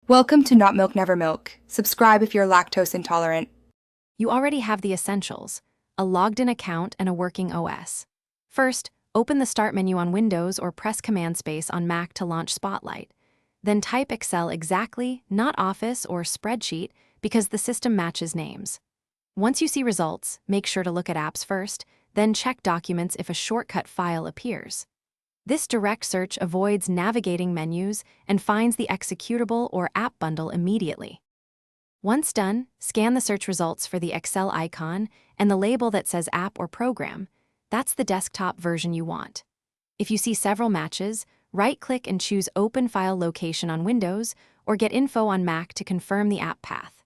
Welcome to Not Milk Never Milk. Subscribe if you're lactose intolerant. You already have the essentials: a logged-in account and a working OS. First, open the Start menu on Windows or press Command Space on Mac to launch Spotlight. Then type Excel exactly, not Office or Spreadsheet, because the system matches names. Once you see results, make sure to look at apps first, then check Documents if a shortcut file appears. This direct search avoids navigating menus and finds the executable or app bundle immediately. Once done, scan the search results for the Excel icon and the label that says App or Program. That's the desktop version you want. If you see several matches, right-click and choose Open File Location on Windows or Get Info on Mac to confirm the app path.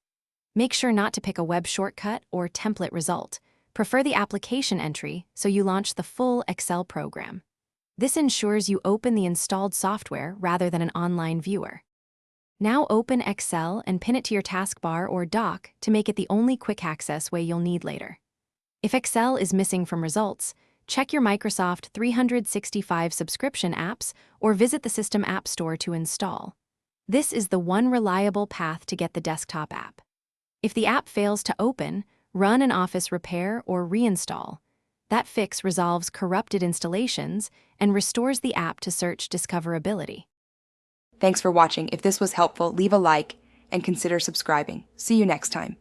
Make sure not to pick a web shortcut or template result. Prefer the application entry so you launch the full Excel program. This ensures you open the installed software rather than an online viewer. Now open Excel and pin it to your taskbar or dock to make it the only quick access way you'll need later. If Excel is missing from results, check your Microsoft 365 subscription apps or visit the System App Store to install. This is the one reliable path to get the desktop app. If the app fails to open, run an Office repair or reinstall. That fix resolves corrupted installations and restores the app to search discoverability. Thanks for watching. If this was helpful, leave a like and consider subscribing. See you next time.